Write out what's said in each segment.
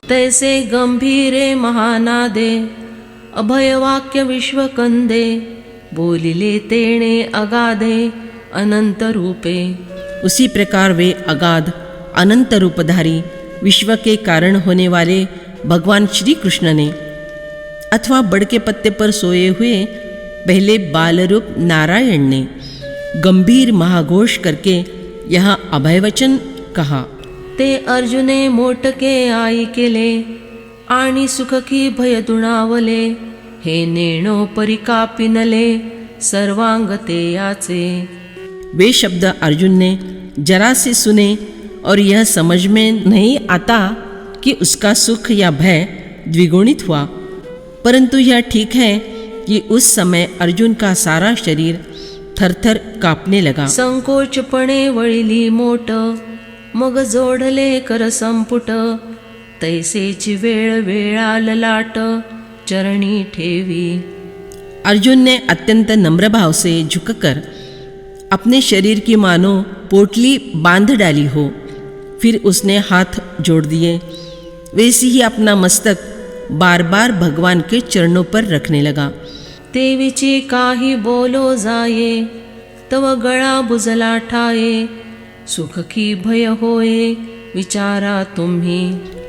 तैसे गंभीरे महानादे अभयवाक्य विश्वकंदे बोलिले तेणे अगाधे अनंत रूपे। उसी प्रकार वे अगाध अनंत रूपधारी विश्व के कारण होने वाले भगवान श्री कृष्ण ने अथवा बड़ के पत्ते पर सोए हुए पहले बाल रूप नारायण ने गंभीर महाघोष करके यह अभयवचन कहा। ते अर्जुने मोटके आई केले आणि सुखकी भय तुणावले हे नेणो परिकापिनले सर्वांगते याचे। वे शब्द अर्जुन ने जरा से सुने और यह समझ में नहीं आता कि उसका सुख या भय द्विगुणित हुआ, परंतु यह ठीक है कि उस समय अर्जुन का सारा शरीर थरथर कांपने लगा। संकोचपणे वळिली मोट मग जोडले कर संपुट तैसेची वेळ वेळा ललाट चरणी ठेवी। अर्जुन ने अत्यंत नम्र भाव से झुककर अपने शरीर की मानो पोटली बांध डाली हो, फिर उसने हाथ जोड़ दिए। वैसे ही अपना मस्तक बार बार भगवान के चरणों पर रखने लगा। तेवीची काही बोलो जाये तव गळा बुजला ठाये सुख की भय होए विचारा तुम्ही।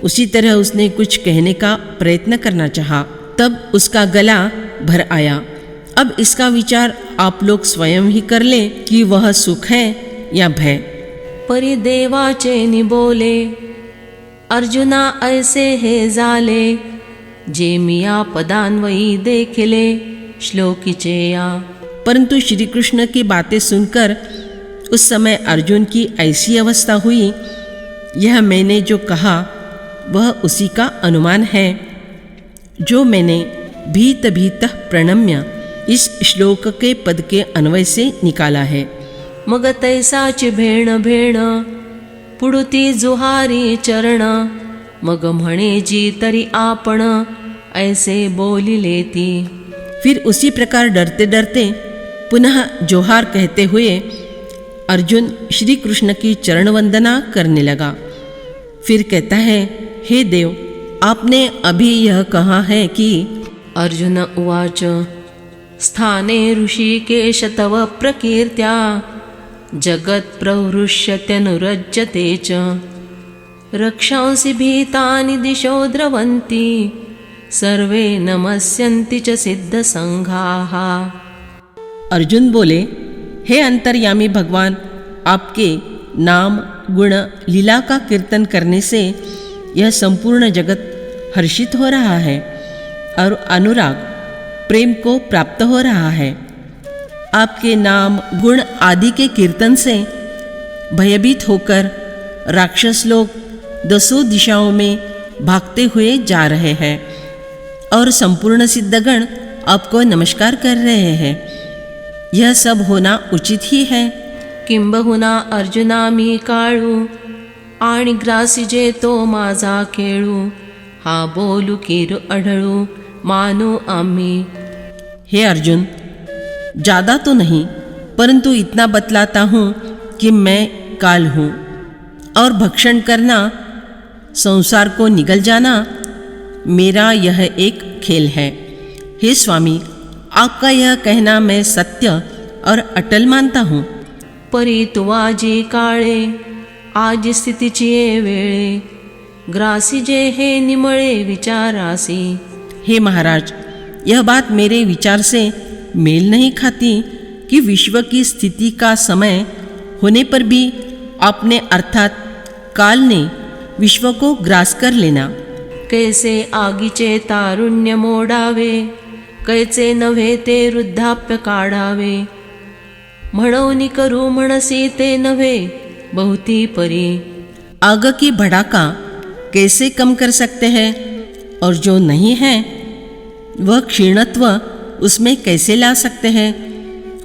उसी तरह उसने कुछ कहने का प्रयत्न करना चाहा, तब उसका गला भर आया। अब इसका विचार आप लोग स्वयं ही कर ले कि वह सुख है या भय। परिदेवाचे निबोले अर्जुना ऐसे हे झाले जे मिया पदान्वयी देखले श्लोकीचे या। परंतु श्री कृष्ण की बातें सुनकर उस समय अर्जुन की ऐसी अवस्था हुई, यह मैंने जो कहा वह उसी का अनुमान है जो मैंने भीत भीत प्रणम्य इस श्लोक के पद के अन्वय से निकाला है। मग तैसाची भेण भेण पुढती जुहारी चरण मग म्हणे जी तरी आपण ऐसे बोलिले ती। फिर उसी प्रकार डरते डरते पुनः जोहार कहते हुए अर्जुन श्री कृष्ण की चरण वंदना करने लगा। फिर कहता है, हे देव, आपने अभी यह कहा है कि। अर्जुन उवाच स्थाने ऋषिकेश तव प्रकीर्त्या जगत् प्रहृष्यत्यनुरज्यते च रक्षांसि भीतानि दिशो द्रवन्ति सर्वे नमस्यन्ति च सिद्धसंघाः। अर्जुन बोले, हे अंतर्यामी भगवान, आपके नाम गुण लीला का कीर्तन करने से यह संपूर्ण जगत हर्षित हो रहा है और अनुराग प्रेम को प्राप्त हो रहा है। आपके नाम गुण आदि के कीर्तन से भयभीत होकर राक्षस लोग दसों दिशाओं में भागते हुए जा रहे हैं और संपूर्ण सिद्धगण आपको नमस्कार कर रहे हैं। यह सब होना उचित ही है। किंबहुना अर्जुना मी काळू आणि ग्रासिजे तो माझा खेळू हा बोलू कीर अढळू मानू आम्ही। हे अर्जुन, ज़्यादा तो नहीं परंतु इतना बतलाता हूँ कि मैं काल हूँ और भक्षण करना, संसार को निगल जाना मेरा यह एक खेल है। हे स्वामी, आपका यह कहना मैं सत्य और अटल मानता हूँ। परी तुवाजी काळे आज स्थितीची वेळे ग्रासीजे हे निमळे विचारासी। हे महाराज, यह बात मेरे विचार से मेल नहीं खाती कि विश्व की स्थिति का समय होने पर भी आपने अर्थात काल ने विश्व को ग्रास कर लेना। कैसे आगीचे तारुण्य मोडावे कैचे नव्हे ते वृद्धाप्य काढावे म्हणून करू म्हणसी ते नव्हे बहुती परी। आग की भड़ाका कैसे कम कर सकते हैं और जो नहीं है वह क्षीणत्व उसमें कैसे ला सकते हैं।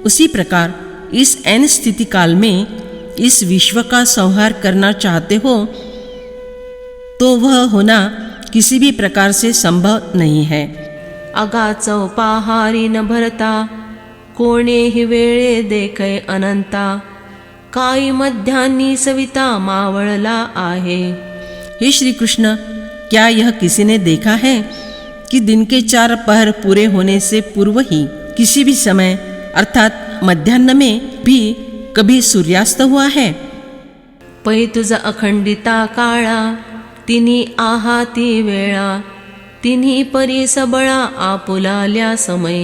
उसी प्रकार इस ऐन स्थिति काल में इस विश्व का संहार करना चाहते हो तो वह होना किसी भी प्रकार से संभव नहीं है। अगाच उपाहारी न भरता कोणेही वेळे देखय अनंता काही मध्यान्नी सविता मावळला आहे। हे श्री कृष्ण, क्या यह किसी ने देखा है कि दिन के 4 पहर पूरे होने से पूर्व ही किसी भी समय अर्थात मध्यान्ह में भी कभी सूर्यास्त हुआ है? पै तुझ अखंडिता काळा, तिन्ही आहाती वेळा, तिन्ही परी सबळा आपुलाल्या समय।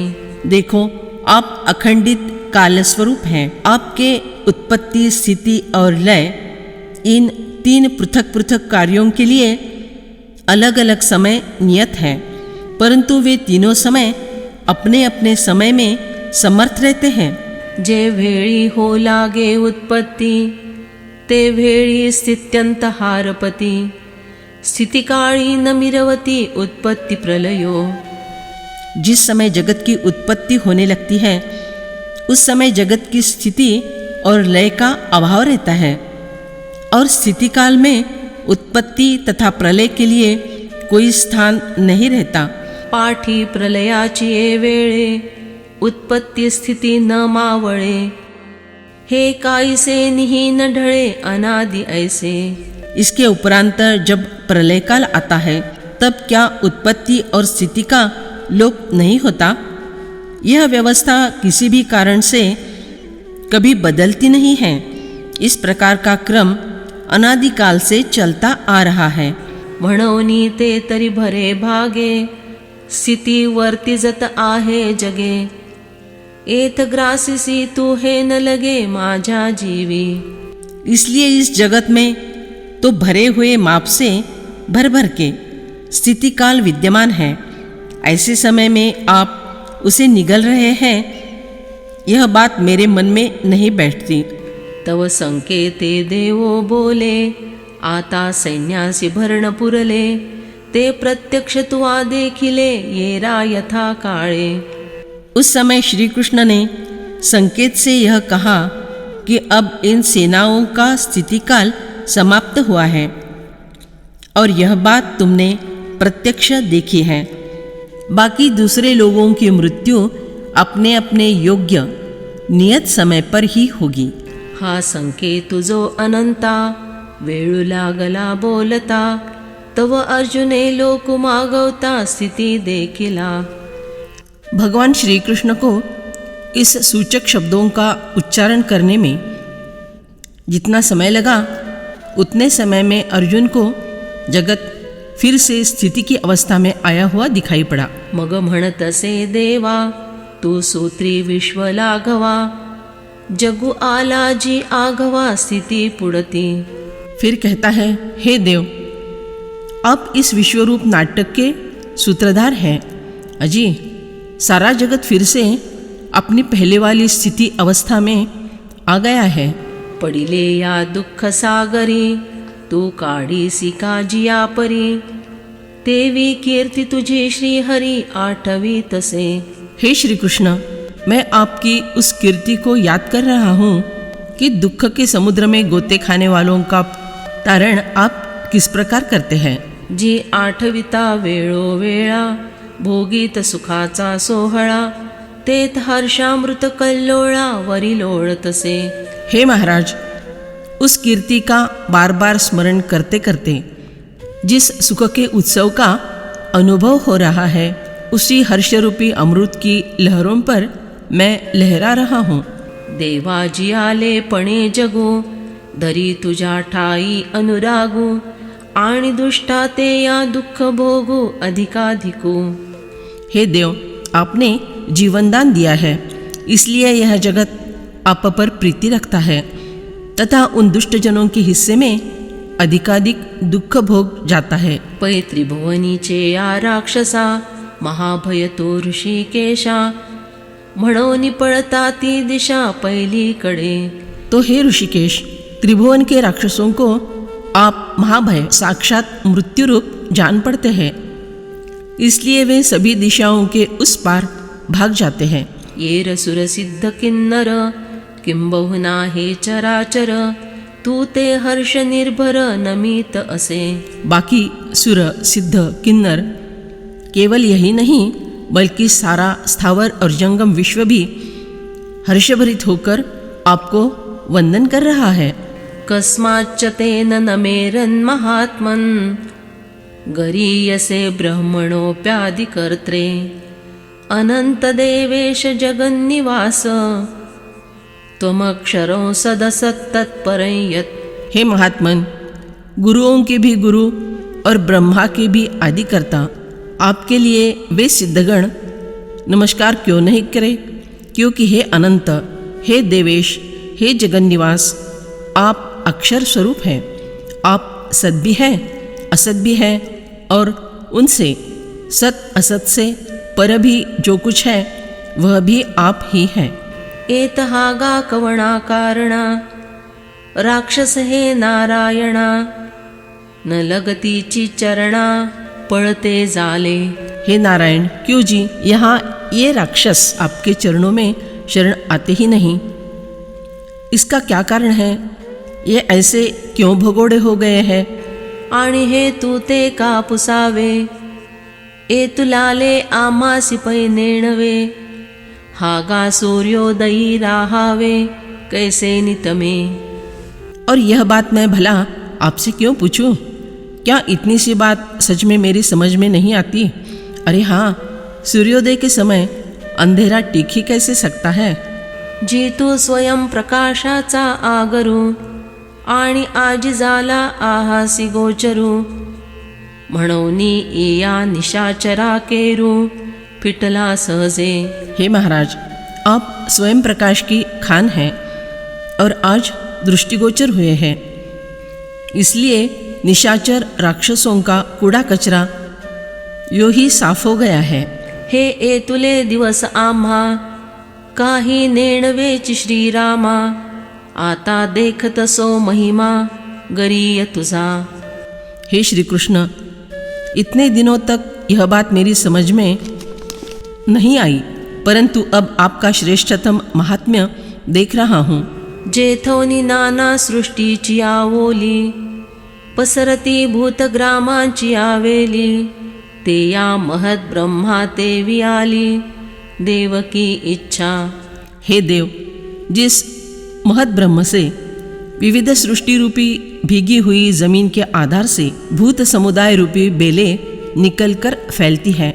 देखो, आप अखंडित काल स्वरूप हैं। आपके उत्पत्ति, स्थिति और लय इन 3 पृथक पृथक कार्यों के लिए अलग अलग समय नियत है, परंतु वे तीनों समय अपने अपने समय में समर्थ रहते हैं। जे वेळी हो लागे उत्पत्ति, ते वेळी स्थित्यंत हारपती, स्थितिकाळी न मिरवती उत्पत्ति प्रलयो। जिस समय जगत की उत्पत्ति होने लगती है उस समय जगत की स्थिति और लय का अभाव रहता है, और स्थिति काल में उत्पत्ति तथा प्रलय के लिए कोई स्थान नहीं रहता। पाठी प्रलयाची ये वेळे, उत्पत्ति स्थिति न मावळे, हे काईसे निही न ढळे अनादि ऐसे। इसके उपरांत जब प्रलय काल आता है तब क्या उत्पत्ति और स्थिति का लोप नहीं होता? यह व्यवस्था किसी भी कारण से कभी बदलती नहीं है। इस प्रकार का क्रम अनादिकाल से चलता आ रहा है। म्हणोनी ते तरी भरे भागे, स्थिती वर्ती जत आहे जगे, एत ग्रासिसी तू हे न लगे माझ्या जीवी। इसलिए इस जगत में तो भरे हुए माप से भर भर के स्थिति काल विद्यमान है। ऐसे समय में आप उसे निगल रहे हैं, यह बात मेरे मन में नहीं बैठती। तव संकेते देवो बोले, आता सैन्यासी भरण पुरले, ते प्रत्यक्ष तुआ देखिले येरा यथा काळे। उस समय श्री कृष्ण ने संकेत से यह कहा कि अब इन सेनाओं का स्थिति काल समाप्त हुआ है, और यह बात तुमने प्रत्यक्ष देखी है। बाकी दूसरे लोगों की मृत्यु अपने अपने योग्य नियत समय पर ही होगी। हा संकेत तुझो अनंता, वेळू लागला बोलता, तव अर्जुने लोक मागवता स्थिति देखिला। भगवान श्री कृष्ण को इस सूचक शब्दों का उच्चारण करने में जितना समय लगा उतने समय में अर्जुन को जगत फिर से स्थिति की अवस्था में आया हुआ दिखाई पड़ा। मग म्हणतसे देवा, तू सूत्री विश्व लाघवा, जगु आला जी आघवा स्थिति पुड़ती। फिर कहता है, हे देव, आप इस विश्वरूप नाटक के सूत्रधार हैं। अजी, सारा जगत फिर से अपनी पहले वाली स्थिति अवस्था में आ गया है। पडिले या दुःख सागरी, तू काढीसी काजिया परी, तेवी कीर्ति तुझी श्री हरी आठवी तसे। हे श्री कृष्ण, मैं आपकी उस कीर्ति को याद कर रहा हूँ कि दुख के समुद्र में गोते खाने वालों का तारण आप किस प्रकार करते हैं। जी आठविता वेळो वेळा, भोगीत सुखाचा सोहळा, तेथ हर्षामृत कल्लोळा वरी लोळतसे। हे महाराज, उस कीर्ति का बार बार स्मरण करते करते जिस सुख के उत्सव का अनुभव हो रहा है, उसी हर्षरूपी अमृत की लहरों पर मैं लहरा रहा हूँ। देवाजी आले पणे जगू, धरी तुझ्या ठाई अनुरागू, आणि दुष्टा ते या दुःख भोगू अधिकाधिकू। हे देव, आपने जीवनदान दिया है, इसलिए यह जगत आप पर प्रीति रखता है तथा उन दुष्ट जनों के हिस्से में अधिकाधिक दुःख भोग जाता है। पै त्रिभुवनीचे या राक्षसा, महाभय तो ऋषिकेशा, म्हणोनी पळता ती दिशा पहिलीकडे। तो हे ऋषिकेश, त्रिभुवन के राक्षसों को आप महाभय साक्षात मृत्यु रूप जान पड़ते हैं, इसलिए वे सभी दिशाओं के उस पार भाग जाते हैं। ये रसुर सिद्ध किन्नर, किंबहुना हे चराचर, तू ते हर्ष निर्भर नमित असे। बाकी सुर, सिद्ध, किन्नर केवल यही नहीं बल्कि सारा स्थावर और जंगम विश्व भी हर्षभरित होकर आपको वंदन कर रहा है। कस्माच्च तेन नमेरन् महात्मन्, गरीयसे ब्रह्मणोऽप्यादिकर्त्रे अनंतदेवेश जगन्निवास त्वमक्षरो सदसत्तत्परं यत्। हे महात्मन, गुरुओं के भी गुरु और ब्रह्मा के भी आदिकर्ता आपके लिए वे सिद्धगण नमस्कार क्यों नहीं करे, क्योंकि हे अनंत, हे देवेश, हे जगन्निवास, आप अक्षर स्वरूप हैं। आप सत भी हैं, असत भी हैं, और उनसे सत असत से पर भी जो कुछ है वह भी आप ही हैं। एतहागा कवणा कारणा राक्षस हे नारायणा न लगतीची चरणा पळते जाले। हे नारायण, क्यों जी यहाँ ये राक्षस आपके चरणों में शरण आते ही नहीं? इसका क्या कारण है? ये ऐसे क्यों भगोड़े हो गए हैं? आणि हे तू ते कापुसावे ए तुलाले आमासी पै नेणवे हागा सूर्योदयी राहावे कैसे नितमे। और यह बात मैं भला आपसे क्यों पूछूं? क्या इतनी सी बात सच में मेरी समझ में नहीं आती? अरे हाँ, सूर्योदय के समय अंधेरा टिक ही कैसे सकता है? जी तू स्वयं प्रकाशाचा आगरू आणि आजी झाला आहासी गोचरू म्हणोनी या निशाचरा केरू फिटला सहजे। हे महाराज, आप स्वयं प्रकाश की खान हैं और आज दृष्टिगोचर हुए हैं, इसलिए निशाचर राक्षसों का कूड़ा कचरा यो ही साफ हो गया है। हे एतुले दिवस आम्हा काही नेणवेची श्रीरामा आता देखत सो महिमा गरीय तुझा। हे श्री कृष्ण, इतने दिनों तक यह बात मेरी समझ में नहीं आई, परंतु अब आपका श्रेष्ठतम महात्म्य देख रहा हूँ। जेथोनी नाना सृष्टीची आवोली पसरती भूतग्रामांची आवेली ते या महत ब्रह्मा ते वियाली देवकी इच्छा। हे देव, जिस महत ब्रह्म से विविध सृष्टि रूपी भीगी हुई जमीन के आधार से भूत समुदाय रूपी बेलें निकलकर फैलती हैं,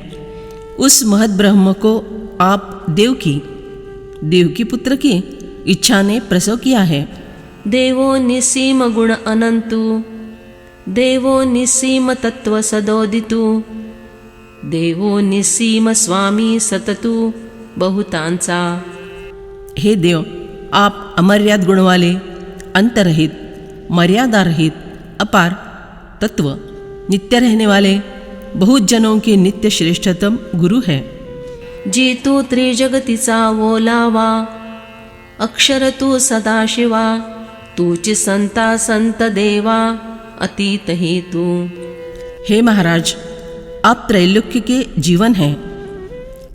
उस महत ब्रह्म को आप देवकी पुत्र की इच्छा ने प्रसव किया है। देवो निसीम गुण अनंतु देवो निसीम तत्व सदोदितु देवो निसीम स्वामी सततु बहुतांचा। हे देव, आप अमर्याद गुण वाले, अंतरहित, मर्यादा रहित, अपार तत्व, नित्य रहने वाले, बहुत जनों के नित्य श्रेष्ठतम गुरु है। जी तू त्रिजगतीचा ओलावा अक्षर तू सदाशिवा तूची संता संत देवा अतीत ही तू। हे महाराज, आप त्रैलोक्य के जीवन हैं।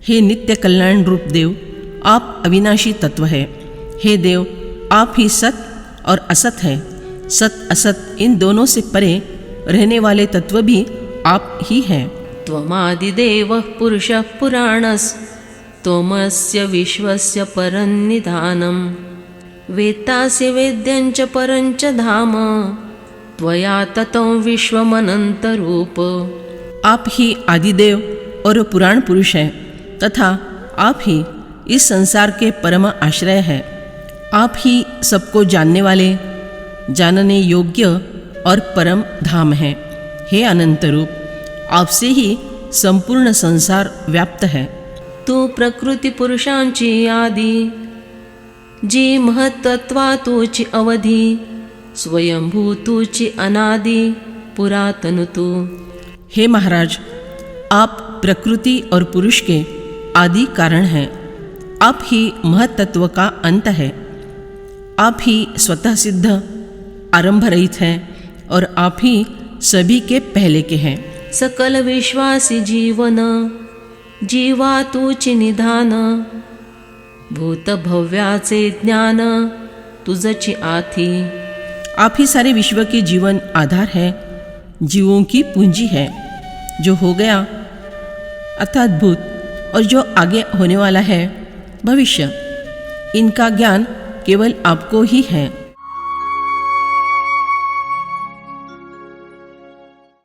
हे नित्य कल्याण रूप देव, आप अविनाशी तत्व है। हे देव, आप ही सत और असत है। सत असत इन दोनों से परे रहने वाले तत्व भी आप ही हैं। त्वमादिदेवः पुरुषः पुराणस् त्वमस्य विश्वस्य परन्निधानं वेत्तासि वेद्यञ्च परञ्च धाम त्वया ततो विश्वमनन्तरूप। आप ही आदिदेव और पुराण पुरुष हैं तथा आप ही इस संसार के परम आश्रय हैं। आप ही सबको जानने वाले, जानने योग्य और परम धाम हैं। हे अनंत रूप, आपसे ही संपूर्ण संसार व्याप्त है। तू प्रकृती पुरुषांची आदी जी महत्त्वा तूची अवधी स्वयंभू तूची अनादि पुरातन तू। हे महाराज, आप प्रकृति और पुरुष के आदि कारण हैं। आप ही महत्त्व का अंत है। आप ही स्वतः सिद्ध, आरंभ रहित हैं और आप ही सभी के पहले के हैं। सकल विश्वासी जीवन जीवा तूची निधान भूत भव्याचे ज्ञान तुझची आथी। आप ही सारे विश्व के जीवन आधार है, जीवों की पूंजी है। जो हो गया अर्थात भूत और जो आगे होने वाला है भविष्य, इनका ज्ञान केवल आपको ही है।